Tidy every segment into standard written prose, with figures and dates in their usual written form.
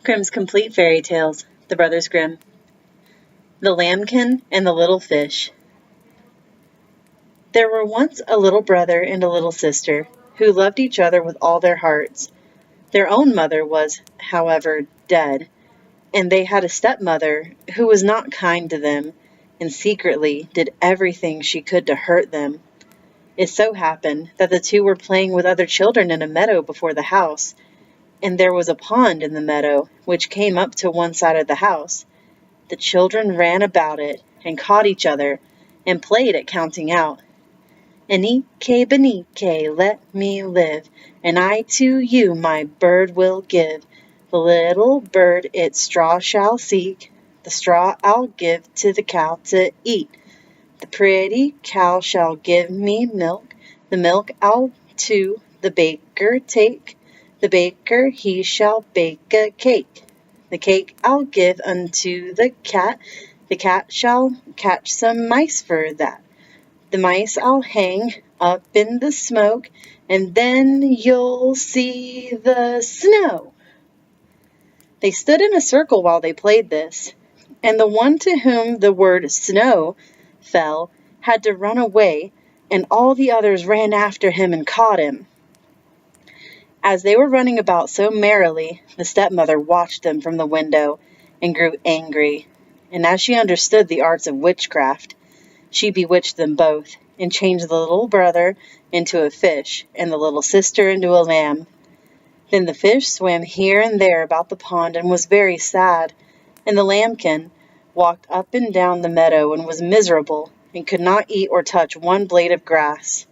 Grimm's Complete Fairy Tales, The Brothers Grimm. The Lambkin and the Little Fish. There were once a little brother and a little sister who loved each other with all their hearts. Their own mother was, however, dead, and they had a stepmother who was not kind to them and secretly did everything she could to hurt them. It so happened that the two were playing with other children in a meadow before the house, and there was a pond in the meadow which came up to one side of the house. The children ran about it and caught each other and played at counting out. Anike, benike, let me live, and I to you my bird will give. The little bird its straw shall seek, the straw I'll give to the cow to eat. The pretty cow shall give me milk, the milk I'll to the baker take. The baker he shall bake a cake. The cake I'll give unto the cat shall catch some mice for that. The mice I'll hang up in the smoke, and then you'll see the snow. They stood in a circle while they played this, and the one to whom the word snow fell had to run away, and all the others ran after him and caught him. As they were running about so merrily, the stepmother watched them from the window and grew angry, and as she understood the arts of witchcraft, she bewitched them both and changed the little brother into a fish and the little sister into a lamb. Then the fish swam here and there about the pond and was very sad, and the lambkin walked up and down the meadow and was miserable and could not eat or touch one blade of grass.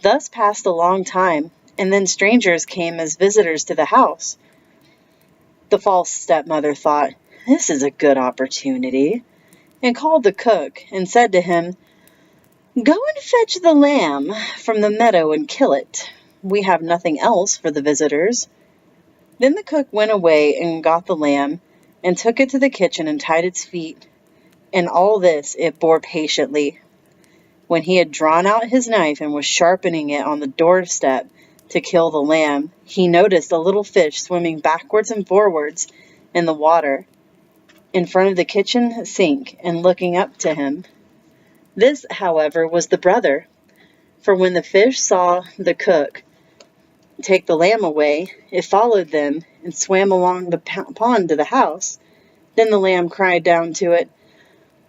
Thus passed a long time, and then strangers came as visitors to the house. The false stepmother thought, "This is a good opportunity," and called the cook and said to him, "Go and fetch the lamb from the meadow and kill it. We have nothing else for the visitors." Then the cook went away and got the lamb and took it to the kitchen and tied its feet, and all this it bore patiently. When he had drawn out his knife and was sharpening it on the doorstep to kill the lamb, he noticed a little fish swimming backwards and forwards in the water in front of the kitchen sink and looking up to him. This, however, was the brother, for when the fish saw the cook take the lamb away, it followed them and swam along the pond to the house. Then the lamb cried down to it,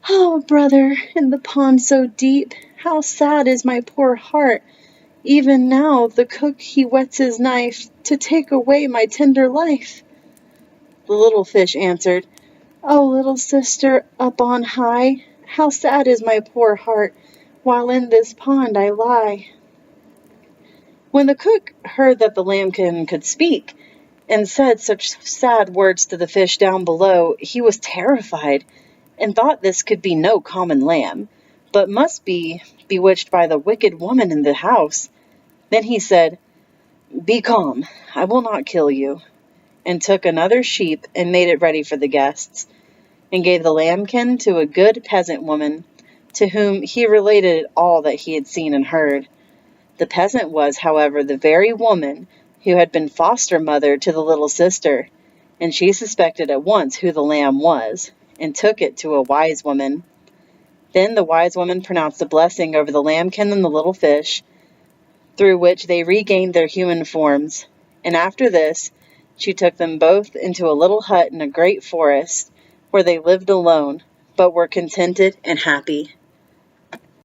"Oh, brother, in the pond so deep, how sad is my poor heart! Even now the cook he whets his knife to take away my tender life." The little fish answered, "Oh, little sister up on high, how sad is my poor heart, while in this pond I lie." When the cook heard that the lambkin could speak, and said such sad words to the fish down below, he was terrified, and thought this could be no common lamb, but must be bewitched by the wicked woman in the house. Then he said, "Be calm, I will not kill you," and took another sheep and made it ready for the guests, and gave the lambkin to a good peasant woman, to whom he related all that he had seen and heard. The peasant was, however, the very woman who had been foster mother to the little sister, and she suspected at once who the lamb was, and took it to a wise woman. Then the wise woman pronounced a blessing over the lambkin and the little fish, through which they regained their human forms, and after this she took them both into a little hut in a great forest, where they lived alone, but were contented and happy.